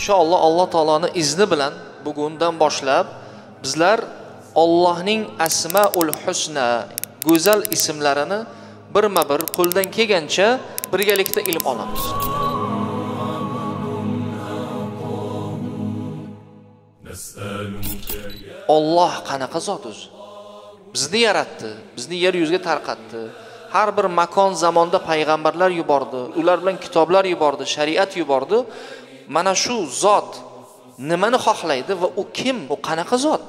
inshaalloh Alloh taoloning izni bilan bugundan boshlab bizlar Allohning Asmaul Husna go'zal ismlarini birma-bir qo'ldan kelgancha birgalikda ilm olamiz. Alloh qanaqa zot o'zi? Bizni yaratdi, bizni yer yuziga tarqatdi. Har bir makon zamonda payg'ambarlar yubordi, ular bilan kitoblar yubordi, shariat yubordi. Mana shu zot nimani xohlaydi va u kim, u qanaqa zot?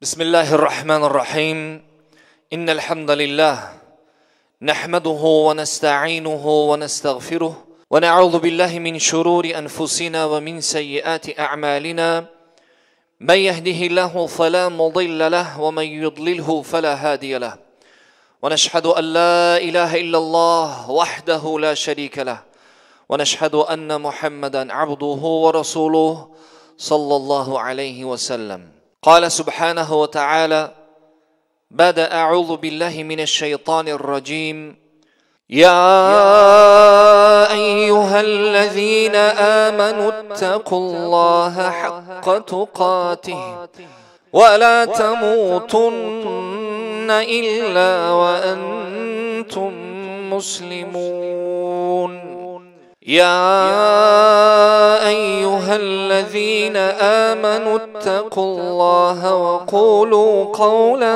Bismillahir Rahmanir Rahim. Innal hamdalillah nahmaduhu wa nasta'inuhu wa nastaghfiruh wa na'udhu billahi min shururi anfusina wa min sayyiati a'malina. من يهده الله فلا مضل له ومن يضلله فلا هادي له ونشهد أن لا إله إلا الله وحده لا شريك له ونشهد أن محمدا عبده ورسوله صلى الله عليه وسلم قال سبحانه وتعالى بعد أعوذ بالله من الشيطان الرجيم يا أيها الذين آمنوا اتقوا الله حق تقاته ولا تموتن إلا وأنتم مسلمون يا أيها الذين آمنوا اتقوا الله وقولوا قولا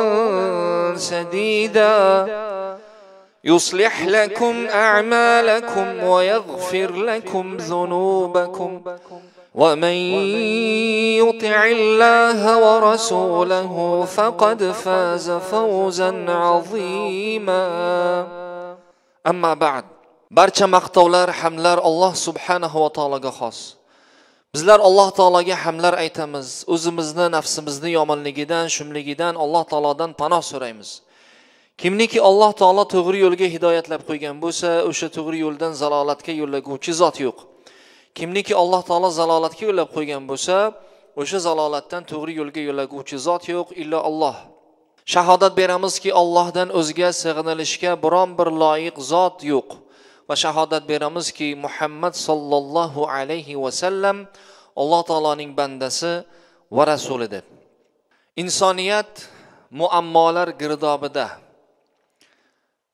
سديدا يصلح لكم أعمالكم ويغفر لكم ذنوبكم ومن يطع الله ورسوله فقد فاز فوزا عظيما أما بعد barcha maqtovlar hamdlar Alloh subhanahu va taologa xos. Bizlar Alloh taologa hamdlar aytamiz. O'zimizni, nafsimizni yomonligidan, shumligidan Alloh taolodan panoh so'raymiz. Kimniki Alloh taolo to'g'ri yo'lga hidoyatlab qo'ygan bo'lsa, o'sha to'g'ri yo'ldan zalolatga yo'llaguvchi zot yo'q. Kimniki Alloh taolo zalolatga yo'llab qo'ygan bo'lsa, o'sha zalolatdan to'g'ri yo'lga yo'llaguvchi zot yo'q illa Alloh. Shahodat beramizki, Allohdan o'zga sig'inilishga biron bir loyiq zot yo'q. Va shahodat beramizki, Muhammad sallallohu alayhi va sallam Alloh taoloning bandasi va rasulidir. Insoniyat muammolar girdobida.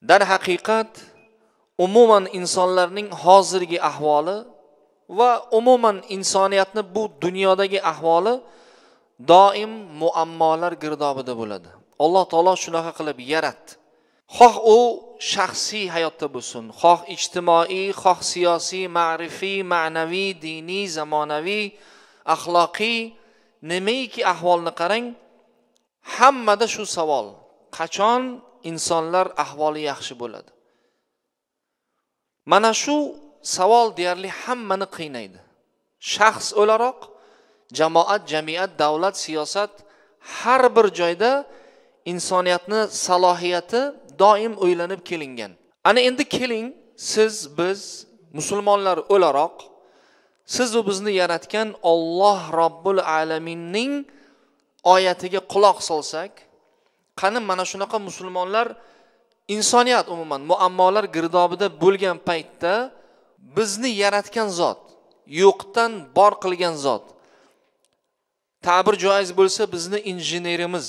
Dar haqiqat umuman insonlarning hozirgi ahvoli va umuman insoniyatning bu dunyodagi ahvoli doim muammolar girdobida bo'ladi. Alloh taolo shunaqa qilib yaratdi. Xoh u shaxsiy hayotda bo'lsin, xoh ijtimoiy, xoh siyosiy, ma'rifiy, ma'naviy, diniy, zamonaviy, axloqiy, nimaiki ahvolni qarang, hammada shu savol: qachon insonlar ahvoli yaxshi bo'ladi? Mana shu savol deyarli hammani qiynaydi. Shaxs o'laroq, jamoat, jamiyat, davlat, siyosat har bir joyda insoniyatning salohiyati doim o'ylanib kelingan. Ana endi keling, siz, biz musulmonlar o'laroq, siz va bizni yaratgan Alloh Robbul Alaminning oyatiga quloq solsak, qani mana shunaqa musulmonlar insoniyat umuman muammolar girdobida bo'lgan paytda bizni yaratgan zot, yo'qdan bor qilgan zot, ta'bir joiz bo'lsa bizni injenerimiz,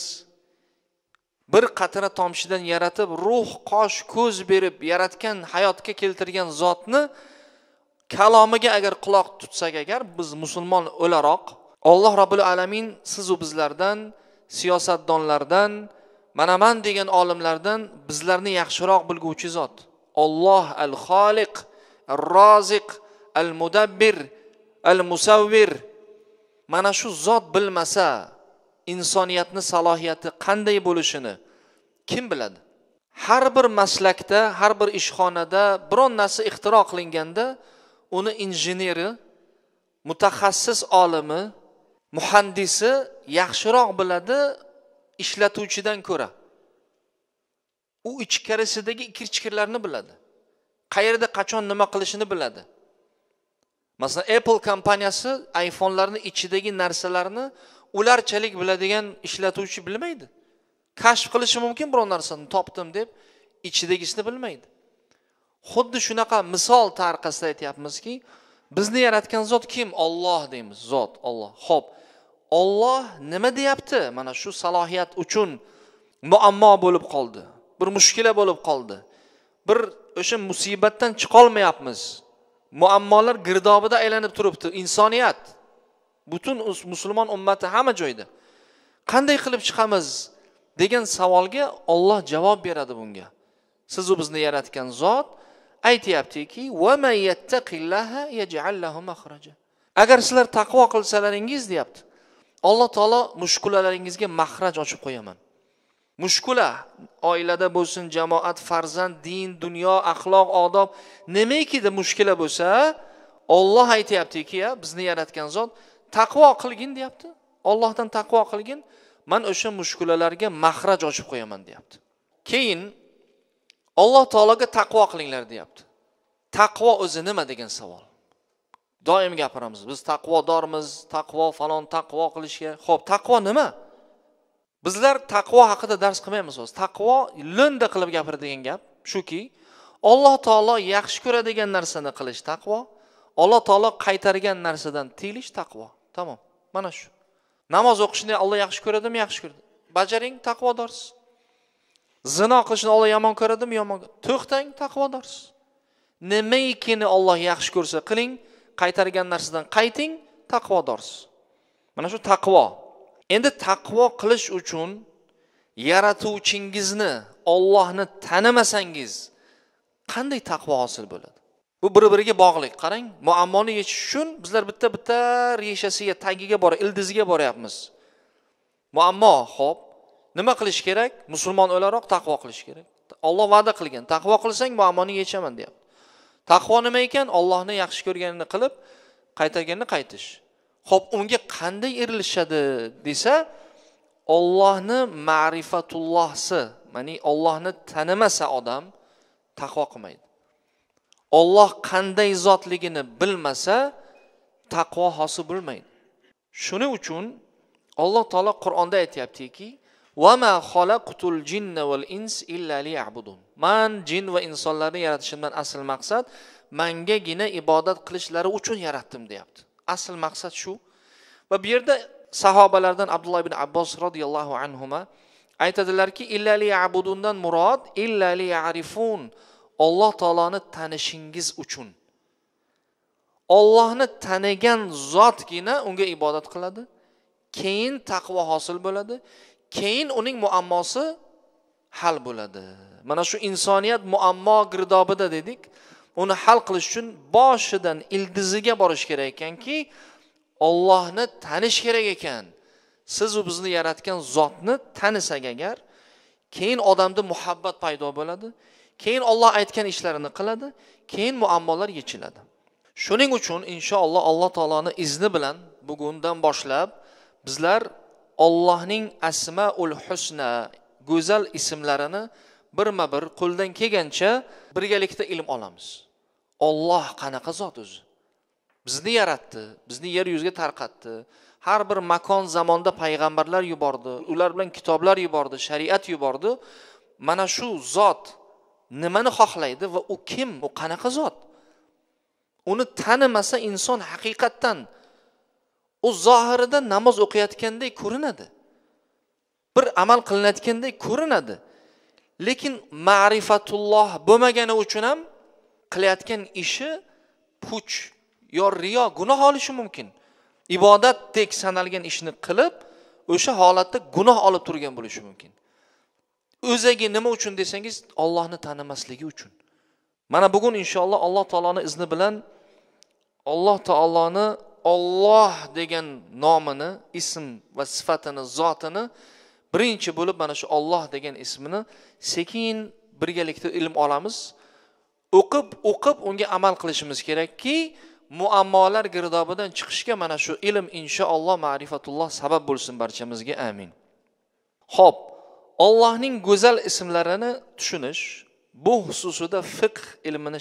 bir qatra tomchidan yaratib, ruh, qosh, ko'z berib yaratgan, hayotga keltirgan zotni kalomiga agar quloq tutsak, agar biz musulmon o'laroq, Alloh Robbul Alamin siz va bizlardan, siyosatdonlardan, mana men degan olimlardan bizlarni yaxshiroq bilguvchi zot. Alloh al-Xoliq, al-Roziq, al-Mudabbir, al-Musavvir. Mana shu zot bilmasa, insoniyatning salohiyati qanday bo'lishini kim biladi? Har bir maslakda, har bir ishxonada biron narsa ixtiro qilinganda, uni injeneri, mutaxassis olimi, muhandisi yaxshiroq biladi ishlatuvchidan ko'ra. U ichkarisidagi ikir-chikirlarni biladi. Qayerda qachon nima qilishini biladi. Masalan, Apple kompaniyasi iPhone'larning ichidagi narsalarni ularchalik biladigan ishlatuvchi bilmaydi. kashf qilishi mumkin biror narsani topdim deb, ichidagisini bilmaydi. Xuddi shunaqa misol tariqasida aytyapmizki, bizni yaratgan zot kim? Alloh deymiz, zot Alloh. Xo'p, Alloh nima deyapti? Mana shu salohiyat uchun muammo bo'lib qoldi. Bir mushkila bo'lib qoldi. Bir o'sha musibatdan chiqa olmayapmiz. Muammolar girdobida aylanib turibdi insoniyat. Butun musulmon ummati hamma joyda. Qanday qilib chiqamiz degan savolga Alloh javob beradi bunga. Siz u bizni yaratgan zot aytayaptiki, "Va may yattaqillaha yaj'al lahu makhraja." Agar sizlar taqvo qilsalaringiz deyapti, Alloh taolo mushkulalaringizga makhraj ochib qo'yaman. Mushkula oilada bo'lsin, jamoat, farzand, din, dunyo, axloq, odob, nimaikida mushkila bo'lsa, Alloh aytayaptiki, bizni yaratgan zot taqvo qilgin deyapti. Allohdan taqvo qilgin, men o'sha mushkulalarga makhraj ochib qo'yaman deyapti. Keyin Alloh taologa taqvo qilinglar deyapti. Taqvo o'zi nima degan savol. Doim gapiramiz. Biz taqvodormiz, taqvo falon, taqvo qilishga. Xo'p, taqvo nima? Bizlar taqvo haqida dars qilmaymiz o'zi. Taqvo lo'nda qilib gapiradigan gap shuki, Alloh taolo yaxshi ko'radigan narsani qilish taqvo, Alloh taolo qaytargan narsadan tiyilish taqvo. Tamom. Mana shu. Namoz o'qishni Alloh yaxshi ko'radimi? Yaxshi ko'radi. Bajaring, taqvodorsiz. Zino qilishni Alloh yomon ko'radimi? Yomon. To'xtang, taqvodorsiz. Nimaikini Alloh yaxshi ko'rsa qiling, qaytargan narsadan qayting, taqvodorsiz. Mana shu taqvo. Endi taqvo qilish uchun yaratuvchingizni, Allohni tanimasangiz qanday taqvo hosil bo'ladi? Bu bir-biriga bog'liq. Qarang, muammoni yechish uchun bizlar bitta reshasiga, tagiga ildiziga boryapmiz. Muammo, xo'p, nima qilish kerak? Musulmon o'laroq taqvo qilish kerak. Alloh va'da qilgan, taqvo qilsang muammoni yechaman deyapti. Taqvo nima ekan? Allohni yaxshi ko'rganini qilib, qaytarganini qaytish. Xo'p, unga qanday erilishadi desa, Allohni ma'rifatullohsi, ya'ni Allohni tanimasa odam taqvo qilmaydi. Alloh qanday zotligini bilmasa taqvo hosil bo'lmaydi. Shuning uchun Alloh taolo Qur'onda aytayaptiki, "Va ma xalaqtul jinna val ins illa liya'budun." Men jin va insonlarni yaratishimdan asl maqsad mangagina ibodat qilishlari uchun yaratdim deyapti. Asl maqsad shu. Va bu yerda sahobalardan Abdulloh ibn Abbos radhiyallohu anhuma aytadilarki, "Illa liya'budundan murod illa liya'rifun." Alloh taoloni tanishingiz uchun. Allohni tanigan zotgina unga ibodat qiladi. Keyin taqvo hosil bo'ladi. Keyin uning muammosi hal bo'ladi. Mana shu insoniyat muammo girdobida dedik. Uni hal qilish uchun boshidan ildiziga borish kerak ekanki, Allohni tanish kerak ekan. Siz u bizni yaratgan zotni tanisak agar, keyin odamda muhabbat paydo bo'ladi. Keyin Alloh aytgan ishlarini qiladi, keyin muammolar yechiladi. Shuning uchun inshaalloh Alloh taoloning izni bilan bugundan boshlab bizlar Allohning Asmaul Husna, go'zal ismlarini birma-bir qo'ldan kelgancha birgalikda ilm olamiz. Alloh qanaqa zot o'zi? Bizni yaratdi, bizni yer yuziga tarqatdi. Har bir makon zamonda payg'ambarlar yubordi, ular bilan kitoblar yubordi, shariat yubordi. Mana shu zot nimani xohlaydi va u kim, u qanaqa zot? Uni tanimasa inson haqiqatdan u zohirida namoz o'qiyotgandek ko'rinadi. Bir amal qilinayotgandek ko'rinadi. Lekin ma'rifatulloh bo'lmagani uchun ham qilayotgan ishi puch yo riyo, gunoh olishi mumkin. Ibodatdek sanalgan ishni qilib, o'sha holatda gunoh olib turgan bo'lishi mumkin. O'ziga nima uchun desangiz, Allohni tanimasligi uchun. Mana bugun inshaalloh Alloh taoloning izni bilan Alloh taoloni Alloh degan nomini, ism va sifatini, zotini birinchi bo'lib mana shu Alloh degan ismini sekin birgalikda ilm olamiz. O'qib unga amal qilishimiz kerakki, muammolar girdobidan chiqishga mana shu ilm inshaalloh ma'rifatulloh sabab bo'lsin barchamizga. Amin. Xo'p, Allohning go'zal ismlarini tushunish, bu xususida fiqh ilmini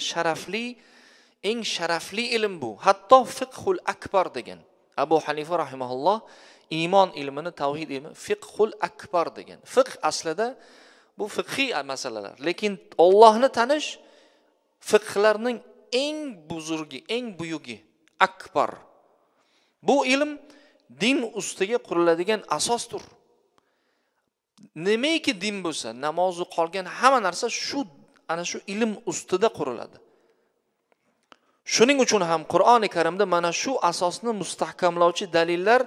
eng sharafli ilm bu. Hatto fiqhul akbar degan Abu Hanifa rahimahulloh iymon ilmini, tavhid ilmi fiqhul akbar degan. Fiqh aslida bu fiqhiy masalalar, lekin Allohni tanish fiqhlarning eng buzurgi, eng buyugi, akbar. Bu ilm din ustiga quriladigan asosdir. Nimaiki din bo'lsa, namozi qolgan hamma narsa ana shu ilm ustida quriladi. Shuning uchun ham Qur'oni Karimda mana shu asosni mustahkamlovchi dalillar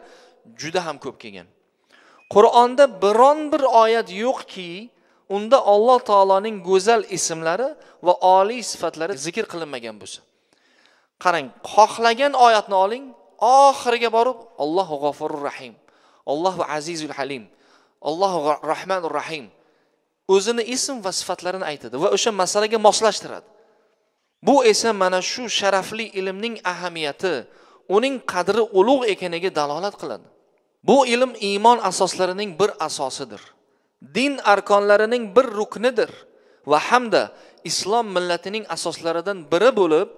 juda ham ko'p kelgan. Qur'onda biron bir oyat yo'qki, unda Alloh taoloning go'zal ismlari va oliy sifatlari zikr qilinmagan bo'lsa. Qarang, xohlagan oyatni oling, oxiriga borib Allohu G'afurur Rahim, Allohu Azizul Halim, Allohu Rahmanur Rahim o'zini ism va sifatlarini aytadi va o'sha masalaga moslashtiradi. Bu esa mana shu sharafli ilmning ahamiyati, uning qadri ulug' ekaniga dalolat qiladi. Bu ilm iymon asoslarining bir asosidir. Din arkonlarining bir ruknidir va hamda islom millatining asoslaridan biri bo'lib,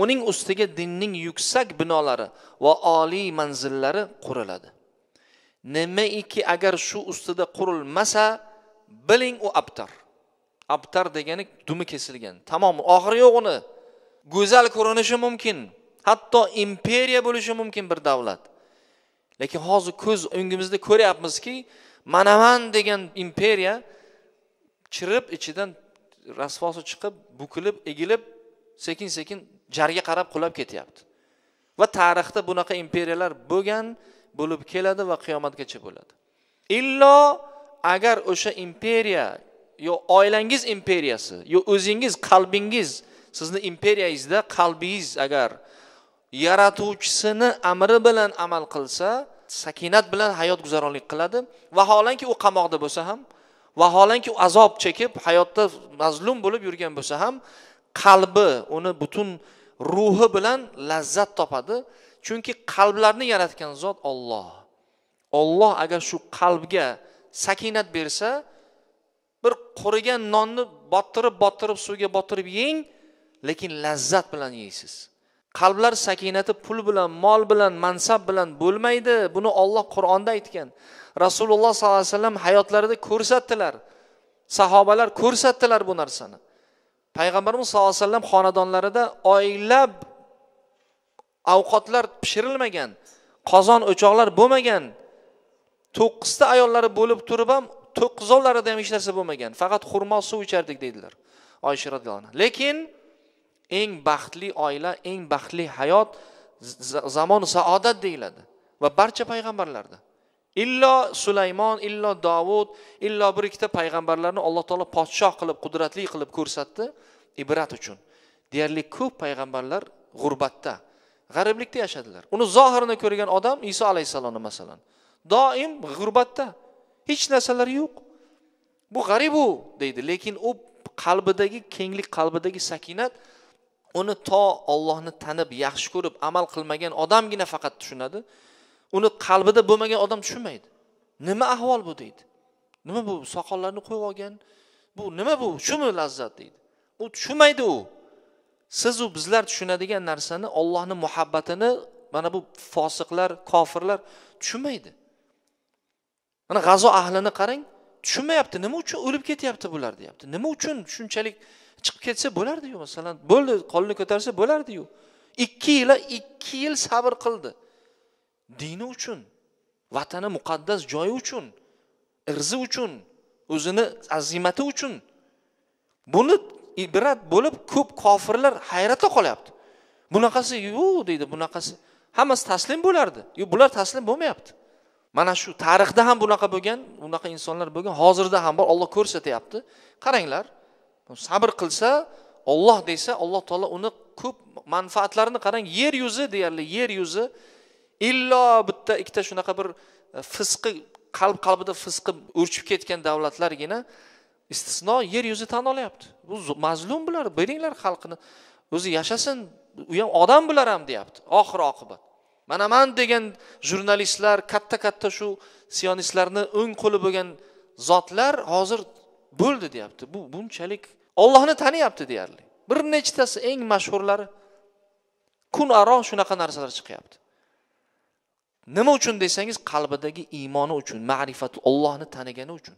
uning ustiga dinning yuksak binolari va oliy manzillari quriladi. Nimaiki agar shu ustida qurilmasa, biling u abtar. Abtar degani dumi kesilgan. Tamom, oxiri yo'q uni. Go'zal ko'rinishi mumkin, hatto imperiya bo'lishi mumkin bir davlat. Lekin hozir ko'z o'ngimizda ko'ryapmizki, Manaman degan imperiya chirib ichidan rasvosi chiqib, bukilib, egilib, sekin-sekin jarga qarab qulab ketyapti. Va tarixda bunaqa imperiyalar bo'lib keladi va qiyomatgacha bo'ladi. Illo agar o'sha imperiya yo oilangiz imperiyasi, yo o'zingiz qalbingiz, sizni imperiyangizda qalbingiz agar yaratuvchisini amri bilan amal qilsa, sakinat bilan hayot guzaronlik qiladi. Vaholanki u qamoqda bo'lsa ham, vaholanki u azob chekib hayotda mazlum bo'lib yurgan bo'lsa ham, qalbi, uni butun ruhi bilan lazzat topadi. Chunki qalblarni yaratgan zot Alloh. Alloh agar shu qalbga sakinat bersa, bir qurigan nonni bottirib suvga bottirib yeng, lekin lazzat bilan yeysiz. Qalblar sakinati pul bilan, mol bilan, mansab bilan bo'lmaydi. Buni Alloh Qur'onda aytgan. Rasululloh sollallohu alayhi vasallam hayotlarida ko'rsatdilar. Sahobalar ko'rsatdilar bu narsani. Payg'ambarimiz sollallohu alayhi vasallam xonadonlarida oylab ovqatlar pishirilmagan, qozon o'choqlar bo'lmagan. 9 ta ayollari bo'lib turib ham 9ovlarida ham hech narsa bo'lmagan. Faqat xurmo suv ichardik deydilar Oysha radhiyallohu anha. Lekin eng baxtli oila, eng baxtli hayot zamon saodat deyiladi va barcha payg'ambarlarda. Illo Sulaymon, illo Davud, illo bir ikkita payg'ambarlarni Alloh taolo podshoh qilib, qudratli qilib ko'rsatdi ibrat uchun. Deyarli ko'p payg'ambarlar g'urbatda, g'ariblikda yashadilar. Uni zohirini ko'rgan odam Iso alayhisalomni masalan, doim g'urbatda, hech narsalari yo'q. Bu g'arib u deydi, lekin u qalbidagi kenglik, qalbidagi sakinat uni to Allohni tanib, yaxshi ko'rib, amal qilmagan odamgina faqat tushunadi. Uni qalbida bo'lmagan odam tushunmaydi. Nima ahvol bu deydi. Nima bu soqollarni qo'yib olgan? Bu nima bu? Shumi lazzat deydi. U tushunmaydi u. Siz u bizlar tushunadigan narsani, Allohning muhabbatini mana bu fosiqlar, kofirlar tushunmaydi. Mana G'azo ahlini qarang, tushunmayapti. Nima uchun o'lib ketyapti bular deyapti. Nima uchun shunchalik chiqib ketsa bo'lardi-yu, masalan, bo'ldi, qo'lini ko'tarsa bo'lardi-yu. 2 yil sabr qildi. Dini uchun, vatani muqaddas joyi uchun, irzi uchun, o'zini azimati uchun. Buni ibrat bo'lib ko'p kofirlar hayratda qolyapti. Bunaqasi yo'q deydi, bunaqasi. Hammasi taslim bo'lardi. Yo'q, bular taslim bo'lmayapti. Mana shu tarixda ham bunaqa bo'lgan, bunaqa insonlar bo'lgan, hozirda ham bor, Alloh ko'rsatyapti. Qaranglar, sabr qilsa, Alloh desa, Alloh taolo uni ko'p manfaatlarini qarang, yer yuzi deyarli, yer yuzi illo bitta ikkita shunaqa bir fisqi, qalbida fisqi o'rchib ketgan davlatlargina istisno yer yuzi tan olyapti. Bu mazlum bular, beringlar xalqini, o'zi yashasin, u ham odam bular ham deyapti. Oxir oqibat. Mana men degan jurnalistlar, katta shu sionistlarni o'ng qo'li bo'lgan zotlar hozir bo'ldi deyapti. Bu bunchalik Allohni taniyapti deyarli. Bir nechtasi eng mashhurlari kun aro shunaqa narsalar chiqyapti. Nima uchun desangiz, qalbidagi iymoni uchun, ma'rifati, Allohni tanigani uchun.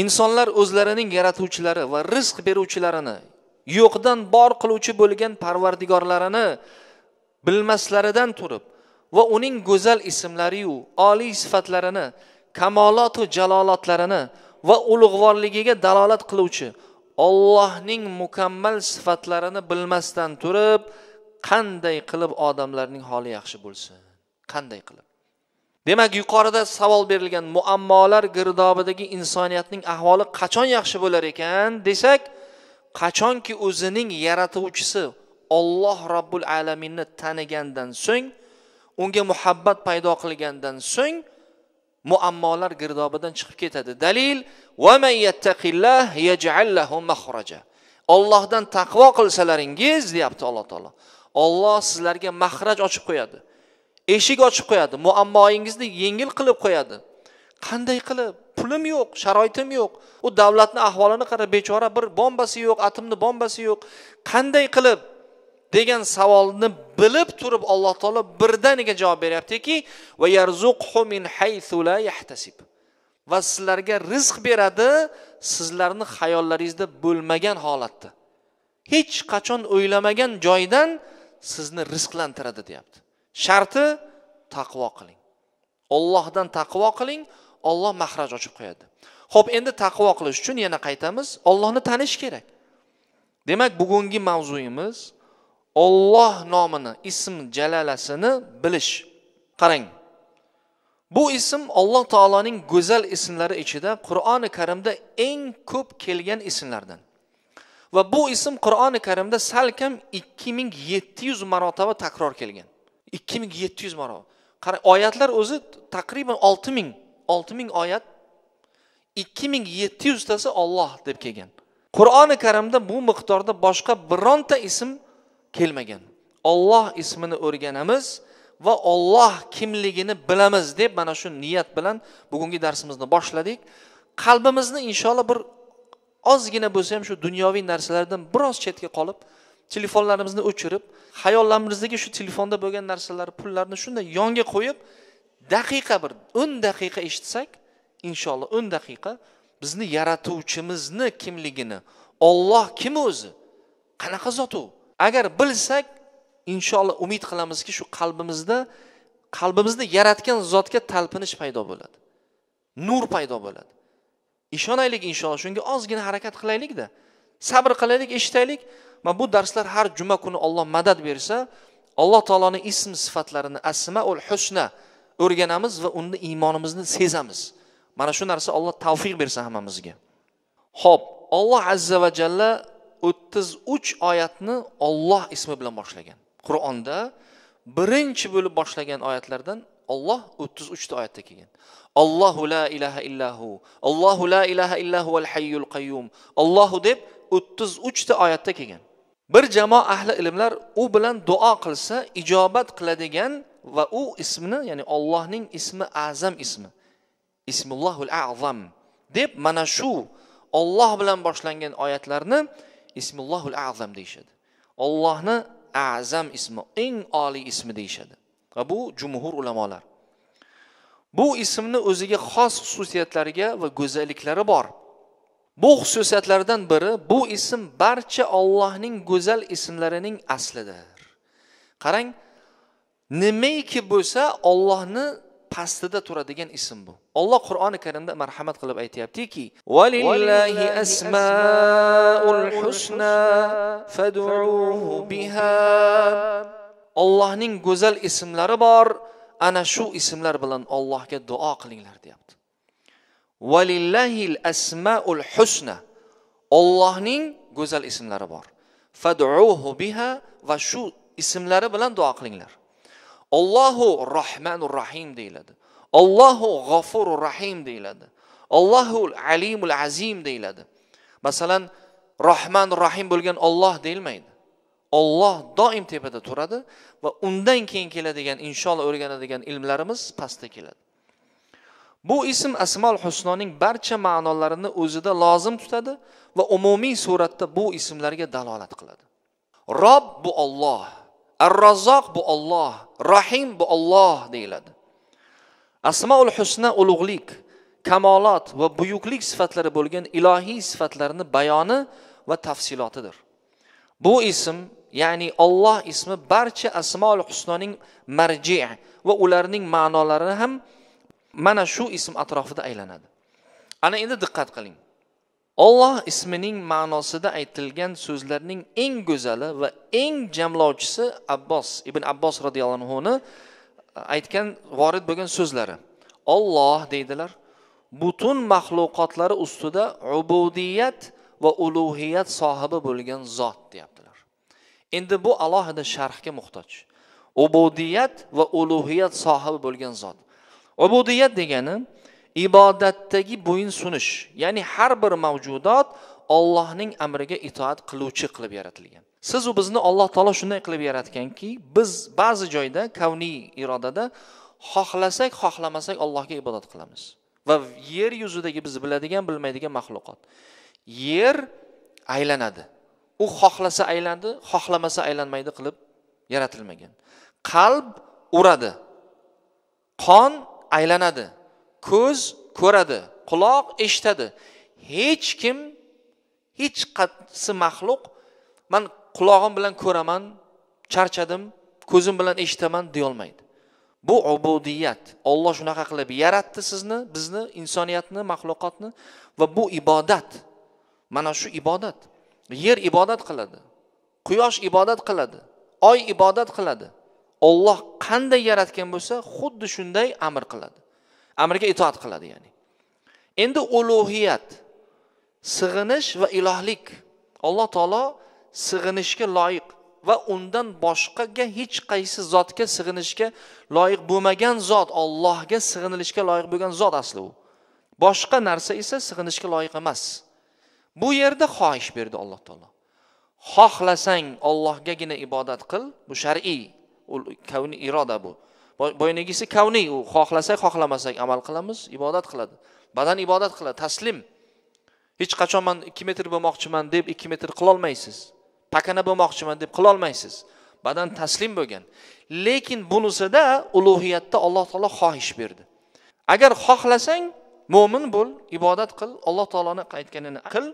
Insonlar o'zlarining yaratuvchilari va rizq beruvchilarini, yo'qdan bor qiluvchi bo'lgan Parvardigorlarini bilmaslaridan turib va uning go'zal ismlari yu oliy sifatlarini, kamolot va jalolotlarini va ulug'vorligiga dalolat qiluvchi Allohning mukammal sifatlarini bilmasdan turib, qanday qilib odamlarning holi yaxshi bo'lsin? Qanday qilib? Demak, yuqorida savol berilgan muammolar girdobidagi insoniyatning ahvoli qachon yaxshi bo'lar ekan desak, qachonki o'zining yaratuvchisi Alloh Rabbul Alaminni tanigandan so'ng, unga muhabbat paydo qilgandan so'ng muammolar girdobidan chiqib ketadi. Dalil: "Va man yattaqillah yaj'al lahu makhraja." Allohdan taqvo qilsalaringiz, deyapti Alloh taolo, Alloh sizlarga makhraj ochib qo'yadi. Eshik ochib qo'yadi, muammoingizni yengil qilib qo'yadi. Qanday qilib? Pulim yo'q, sharoitim yo'q. U davlatning ahvolini qara, bechora, bir bombasi yo'q, atomni bombasi yo'q. Qanday qilib degan savolni bilib turib Alloh taolo birdaniga javob beryaptiki, va yarzuqhu min haythu la yahtasib. Va sizlarga rizq beradi, sizlarni xayollaringizda bo'lmagan holatda. Hech qachon o'ylamagan joydan sizni rizqlantiradi, deyapti. Sharti taqvo qiling. Allohdan taqvo qiling, Alloh makhraj ochib qo'yadi. Xo'p, endi taqvo qilish uchun yana qaytamiz, Allohni tanish kerak. Demak, bugungi mavzuyimiz Alloh nomini, ism jalalasini bilish. Qarang. Bu ism Alloh taoloning go'zal ismlari ichida Qur'oni Karimda eng ko'p kelgan ismlardan. Va bu ism Qur'oni Karimda salkam 2700 marotaba takror kelgan. 2700 marotaba. Qarang, oyatlar o'zi taqriban 6000 oyat, 2700 tasi Alloh deb kelgan. Qur'oni Karimda bu miqdorda boshqa bironta ism kelmagan. Alloh ismini o'rganamiz va Alloh kimligini bilamiz deb mana shu niyat bilan bugungi darsimizni boshladik. Qalbimizni inshaalloh bir ozgina bo'lsa ham shu dunyoviy narsalardan biroz chetga qolib, telefonlarimizni o'chirib, xayollarimizdagi shu telefonda bo'lgan narsalar, pullarni shunday yonga qo'yib, daqiqa bir 10 daqiqa eshitsak, inshaalloh 10 daqiqa bizni yaratuvchimizni kimligini, Alloh kim o'zi, qanaqa zot u, agar bilsak, inshaalloh umid qilamizki, shu qalbimizni yaratgan zotga talpinish paydo bo'ladi. Nur paydo bo'ladi. Ishonaylik inshaalloh, shunga ozgina harakat qilaylik-da. Sabr qilaylik, eshitaylik. Mana bu darslar har juma kuni Alloh madad bersa, Alloh taoloning ism sifatlarini, asmaul husna o'rganamiz va unda iymonimizni sezamiz. Mana shu narsa Alloh tavfiq bersa hammamizga. Xo'p, Alloh azza va jalla 33 oyatni Alloh ismi bilan boshlagan. Qur'onda birinchi bo'lib boshlagan oyatlardan Alloh 33 ta oyatda kelgan. Allohu la ilaha illahu, Allohu la ilaha illahu val hayyul qayyum. Allohu deb 33 ta oyatda kelgan. Bir jamoa ahli ilmlar u bilan duo qilsa ijobat qiladigan va u ismini, ya'ni Allohning ismi azam ismi, Ismullohul A'zam deb mana shu Alloh bilan boshlangan oyatlarni Ismullohul A'zam deyshadi. Allohni azam ismi, eng oliy ismi deyshadi. Va bu jumhur ulamolar. Bu ismni o'ziga xos xususiyatlariga va go'zalliklari bor. Bu xususiyatlardan biri, bu ism barcha Allohning go'zal ismlarining aslidir. Qarang, nimaiki bo'lsa Allohni pastida turadigan ism bu. Alloh Qur'oni Karimda marhamat qilib aytayaptiki: "Valillahi asmaul husna fad'uhu biha." Allohning go'zal ismlari bor, ana shu ismlar bilan Allohga duo qilinglar, deyapti. Valillahil asmaul husna. Allohning go'zal ismlari bor. Fad'uhu biha, va shu ismlari bilan duo qilinglar. Allohu Rahmanur Rahim deyiladi. Allohu G'afurur Rahim deyiladi. Allohu Alimul Azim deyiladi. Masalan, Rahmanur Rahim bo'lgan Alloh deyilmaydi. Alloh doim tepada turadi va undan keyin keladigan, inshaalloh o'rganadigan ilmlarimiz pastda keladi. Bu ism Asmaul Husnoning barcha ma'nolarini o'zida lozim tutadi va umumiy suratda bu ismlarga dalolat qiladi. Robb bu Alloh, Ar-Razzoq bu Alloh, Rahim bu Alloh deyiladi. Asmaul husna ulug'lik, kamolot va buyuklik sifatlari bo'lgan ilohiy sifatlarning bayoni va tafsilotidir. Bu ism, ya'ni Alloh ismi barcha asmaul husnoning marji' va ularning ma'nolari ham mana shu ism atrofida aylanadi. Ana endi diqqat qiling. Alloh ismining ma'nosida aytilgan so'zlarning eng go'zali va eng jamlovchisi ibn Abbos radhiyallohu anhu aytgan vorid bo'lgan so'zlari. Alloh deydilar, butun maxluqotlari ustida ubudiyat va ulug'iyat sohibi bo'lgan zot deyaptilar. Endi bu alohida sharhga muhtoj. Ubudiyat va ulug'iyat sohibi bo'lgan zot. Ubudiyat degani ibodatdagi bo'yin sunish, ya'ni har bir mavjudot Allohning amriga itoat qiluvchi qilib yaratilgan. Siz u bizni Alloh taolo shunday qilib yaratganki, biz ba'zi joyda kavniy irodada xohlasak, xohlamasak Allohga ibodat qilamiz. Va yer yuzidagi biz biladigan, bilmaydigan maxluqot. Yer aylanadi. U xohlasa aylandi, xohlamasa aylanmaydi qilib yaratilmagan. Qalb uradi. Qon aylanadi. Ko'z ko'radi, quloq eshitadi. Hech kim, hech qaysi maxluq men quloqim bilan ko'raman, charchadim, ko'zim bilan eshitaman deya olmaydi. Bu ubudiyat. Alloh shunaqa qilib yaratdi sizni, bizni, insoniyatni, maxluqotni va bu ibodat. Mana shu ibodat. Yer ibodat qiladi. Quyosh ibodat qiladi. Oy ibodat qiladi. Alloh qanday yaratgan bo'lsa, xuddi shunday amr qiladi. Amriga itoat qiladi ya'ni. Endi ulug'iyat, sig'inish va ilohlik. Alloh taolo sig'inishga loyiq va undan boshqaga hech qaysi zotga sig'inishga loyiq bo'lmagan zot, Allohga sig'inilishga loyiq bo'lgan zot asli u. Boshqa narsa esa sig'inishga loyiq emas. Bu yerda xohish berdi Alloh taolo. Xohlasang Allohgagina ibodat qil, bu shar'iy, kavni iroda bu. Boynagisi kavniy, u xohlasak, xohlamasak amal qilamiz, ibodat qiladi. Badan ibodat qiladi, taslim. Hech qachon men 2 metr bo'lmoqchiman deb 2 metr qila olmaysiz. Pakana bo'lmoqchiman deb qila olmaysiz. Badan taslim bo'lgan. Lekin bunisida ulug'iyatda Alloh taolo xohish berdi. Agar xohlasang mo'min bo'l, ibodat qil, Alloh taoloning aytganini qil,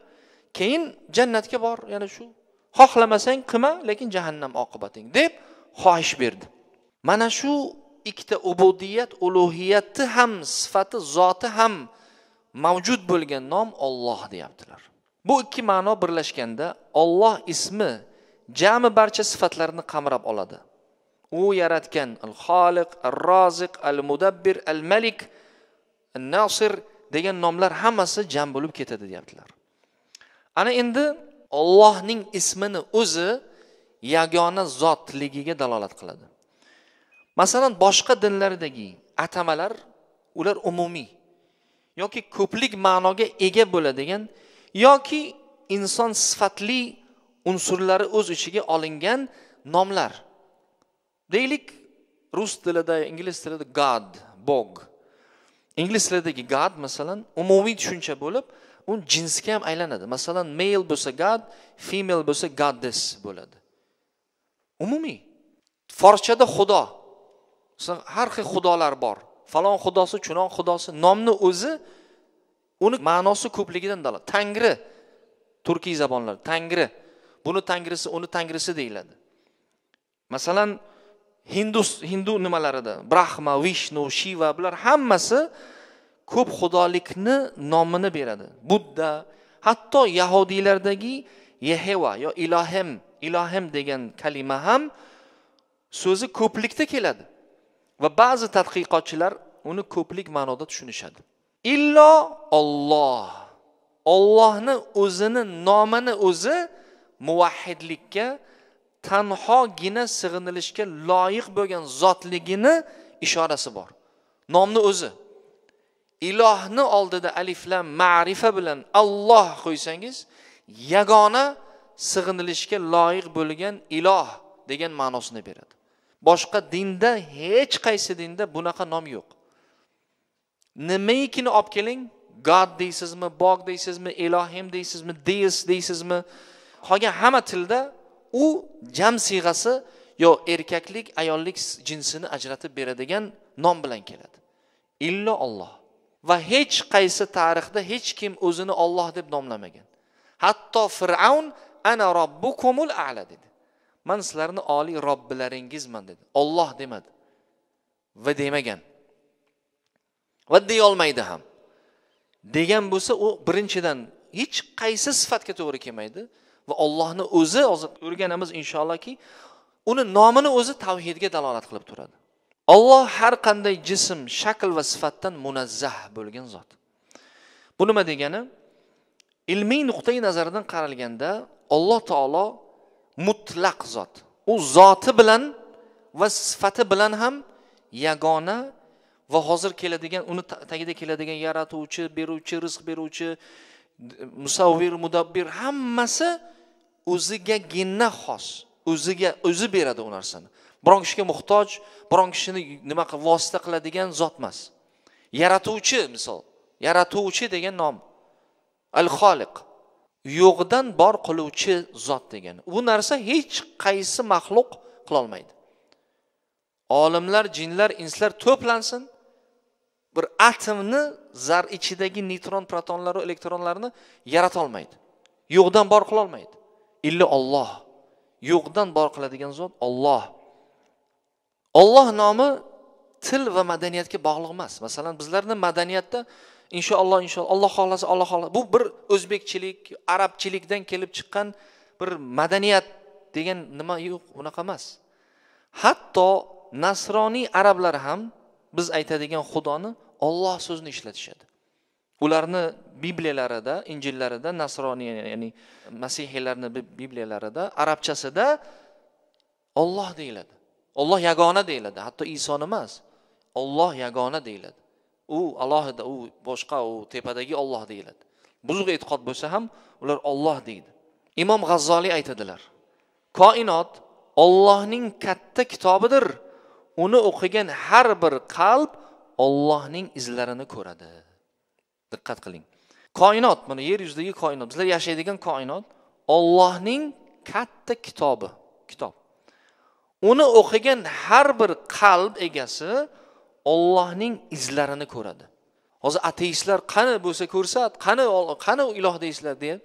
keyin jannatga bor, yana shu. Xohlamasang qilma, lekin jahannam oqibating deb xohish berdi. Mana shu ikkita ubudiyat, ulug'iyati ham, sifati, zoti ham mavjud bo'lgan nom Alloh deyaptilar. Bu ikki ma'no birlashganda Alloh ismi jami barcha sifatlarni qamrab oladi. U yaratgan al-Xoliq, al-Roziq, al-Mudabbir, al-Malik, al-Nasir degan nomlar hammasi jam bo'lib ketadi deyaptilar. Ana endi Allohning ismini o'zi yagona zotligiga dalolat qiladi. Masalan, boshqa dinlardagi atamalar ular umumiy yoki ko'plik ma'noga ega bo'ladigan yoki inson sifatli unsurlari o'z ichiga olingan nomlar. Deylik, rus tilida, ingliz tilida God, Bog. Ingliz tilidagi God masalan umumiy tushuncha bo'lib, u jinsga ham aylanadi. Masalan, male bo'lsa God, female bo'lsa goddess bo'ladi. Umumiy. Forschada Xudo. Har xil xudolar bor. Falon xudosi, chunon xudosi, nomni o'zi uni ma'nosi ko'pligidan dalolat. Tangri, turkiy zabonlar, Tangri. Buni tangrisi, uni tangrisi deyiladi. Masalan, Hindu nimalarida Brahma, Vishnu, Shiva bular hammasi ko'p xudolikni nomini beradi. Budda, hatto yahudiylardagi Yehova yo Ilohim degan kalima ham so'zi ko'plikda keladi. Va ba'zi tadqiqotchilar uni ko'plik ma'noda tushunishadi. Illo Alloh. Allohni o'zini nomini o'zi muvahhidlikka, tanhogina sig'inilishga loyiq bo'lgan zotligini ishorasi bor. Nomni o'zi. Ilohni oldida alif lam ma'rifa bilan Alloh qo'ysangiz, yagona sig'inilishga loyiq bo'lgan iloh degan ma'nosini beradi. Boshqa dinda, hech qaysi dinda bunaqa nom yo'q. Nimaikini olib keling, God deysizmi, Bog deysizmi, Elohim deysizmi, Deist deysizmi, qolgan hamma tilda u jam siyg'asi yo erkaklik ayollik jinsini ajratib beradigan nom bilan keladi. Illo Alloh. Va hech qaysi tarixda hech kim o'zini Alloh deb nomlamagan. Hatto Fir'avn ana robbukumul a'la dedi. Men sizlarni oliy robbilaringizman dedi. Alloh demadi. Va demagan. Va deya olmaydi ham. Degan bo'lsa u birinchidan hech qaysi sifatga to'g'ri kelmaydi va Allohni o'zi hozir o'rganamiz inshaallohki, uni nomini o'zi tavhidga dalolat qilib turadi. Alloh har qanday jism, shakl va sifatdan munazzah bo'lgan zot. Bu nima degani? Ilmiy nuqtai nazardan qaralganda Alloh taolo mutlaq zot. U zoti bilan va sifati bilan ham yagona va hozir keladigan, uni tagida keladigan yaratuvchi, beruvchi, rizq beruvchi, musavvir, mudabbir hammasi o'zigagina xos. O'zi beradi u narsani. Biron kishiga muhtoj, biron kishini nima qilib vosita qiladigan zot emas. Yaratuvchi misol, yaratuvchi degan nom. Al-Xoliq, yo'qdan bor qiluvchi zot degan. Bu narsa hech qaysi maxluq qila olmaydi. Olimlar, jinlar, inslar to'plansin, bir atomni zar ichidagi neytron, protonlar va elektronlarni yarata olmaydi. Yo'qdan bor qila olmaydi. Illo Alloh. Yo'qdan bor qiladigan zot Alloh. Alloh nomi til va madaniyatga bog'liq emas. Masalan, bizlarning madaniyatda inshaalloh Alloh xohlasa Alloh xohlasa bu bir o'zbekchilik, arabchilikdan kelib chiqqan bir madaniyat degan nima yo'q, unaqa emas. Hatto nasroniy arablar ham biz aytadigan Xudoni Alloh so'zini ishlatishadi. Ularni Bibliyalarida, Injillarida, nasroniy ya'ni masihiylarning Bibliyalarida arabchasida Alloh deyiladi. Alloh yagona deyiladi. Hatto Iso emas. Alloh yagona deyiladi. U alohida, u boshqa, u tepadagi Alloh deyiladi. Buzuq e'tiqod bo'lsa ham ular Alloh deydi. Imom G'azzoliy aytadilar: Koinot Allohning katta kitobidir. Uni o'qigan har bir qalb Allohning izlarini ko'radi. Diqqat qiling. Koinot, mana yer yuzidagi koinot, bizlar yashaydigan koinot Allohning katta kitobi, kitob. Uni o'qigan har bir qalb egasi Allohning izlarini ko'radi. Hozir ateistlar qani bo'lsa ko'rsat, qani iloh deysizlar deb,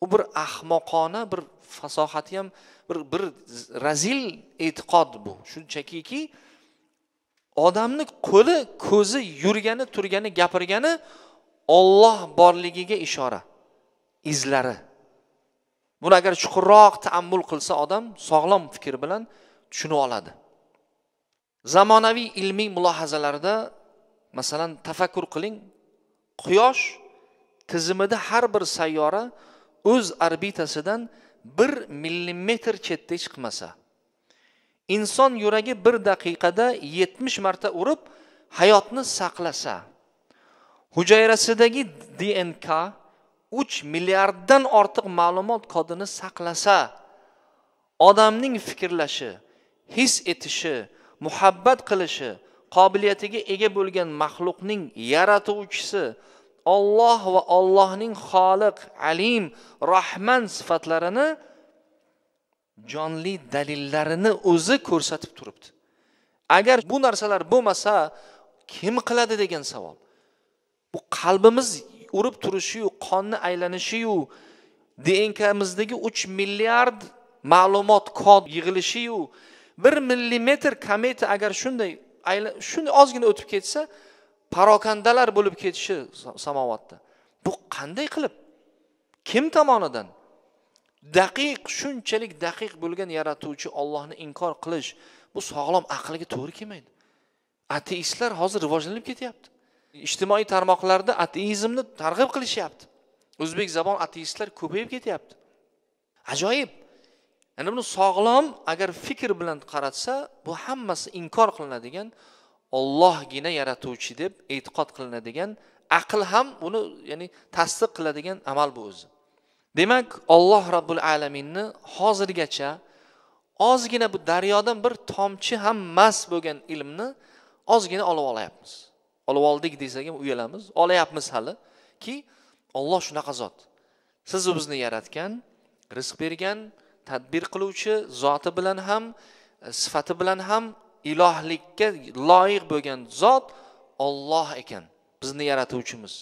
u bir ahmoqona, bir fasohati ham bir razil e'tiqod bu. Shunchaki odamni qo'li, ko'zi, yurgani, turgani, gapirgani Alloh borligiga ishora, izlari. Buni agar chuqurroq ta'ammul qilsa odam sog'lom fikr bilan tushunib oladi. Zamonaviy ilmiy mulohazalarda masalan tafakkur qiling, Quyosh tizimida har bir sayyora o'z orbitasidan 1 millimetr chetda chiqmasa, inson yuragi 1 daqiqada 70 marta urib hayotni saqlasa, hujayrasidagi DNK 3 milliarddan ortiq ma'lumot kodini saqlasa, odamning fikrlashi, his etishi, muhabbat qilishi qobiliyatiga ega bo'lgan maxluqning yaratuvchisi Alloh va Allohning Xoliq, Alim, Rahman sifatlarini jonli dalillarini o'zi ko'rsatib turibdi. Agar bu narsalar bo'lmasa, kim qiladi degan savol. Bu qalbimiz urib turishi-yu, qonni aylanishi-yu, DNK'mizdagi 3 milliard ma'lumot kod yig'ilishi-yu, 1 millimetr kometa agar shunday ozgina o'tib ketsa, parokandalar bo'lib ketishi samovatda. Bu qanday qilib? Kim tomonidan? Daqiq, shunchalik daqiq bo'lgan yaratuvchi Allohni inkor qilish bu sog'lom aqlga to'g'ri kelmaydi. Ateistlar hozir rivojlanib ketyapti. Ijtimoiy tarmoqlarda ateizmni targ'ib qilishyapti. O'zbek zabon ateistlar ko'payib ketyapti. Ajoyib. Ya'ni buni sog'lom agar fikr bilan qaratsa, bu hammasi inkor qilinadigan, Allohgina yaratuvchi deb e'tiqod qilinadigan, aql ham buni ya'ni tasdiq qiladigan amal bu o'zi. Demak, Alloh Rabbul Alaminni hozirgacha ozgina bu daryodan bir tomchi ham mas bo'lgan ilmni ozgina olib olayapmiz. Olib oldik desak ham uyalamiz. Olayapmiz hali ki Alloh shunaqa zot. Siz bizni yaratgan, rizq bergan, tadbir qiluvchi zoti bilan ham sifati bilan ham ilohlikka loyiq bo'lgan zot Alloh ekan, bizni yaratuvchimiz.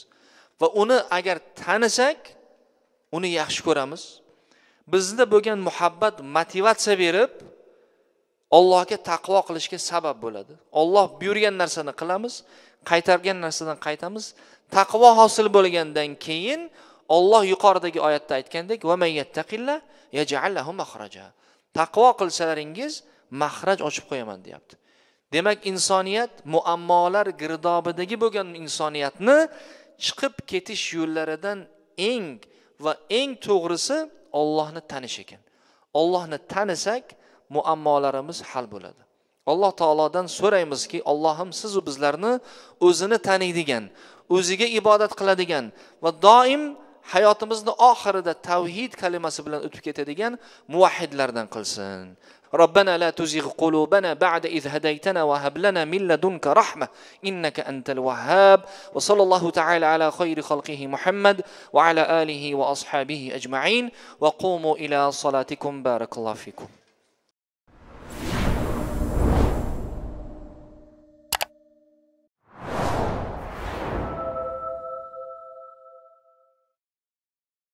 Va uni agar tanisak, uni yaxshi ko'ramiz. Bizda bo'lgan muhabbat motivatsiya berib, Allohga taqvo qilishga sabab bo'ladi. Alloh buyurgan narsani qilamiz, qaytargan narsadan qaytamiz. Taqvo hosil bo'lgandan keyin Alloh yuqoridagi oyatda aytgandek, "Va may yattaqillah yaj'al lahu makhraja." Taqvo qilsalaringiz makhraj ochib qo'yaman deyapti. Demak, insoniyat muammolar girdobidagi bo'lgan insoniyatni chiqib ketish yo'llaridan eng to'g'risi Allohni tanish ekan. Allohni tanisak, muammolarimiz hal bo'ladi. Alloh taolodan so'raymizki, Allohim siz va bizlarni o'zini taniydigan, o'ziga ibodat qiladigan va doim hayotimizni oxirida tavhid kalimasi bilan o'tib ketadigan muvahhidlardan qilsin. ربنا لا تزغ قلوبنا بعد إذ هديتنا وهب لنا من لدنك رحمة إنك أنت الوهاب وصلى الله تعالى على خير خلقه محمد وعلى آله وأصحابه أجمعين وقوموا إلى صلاتكم بارك الله فيكم.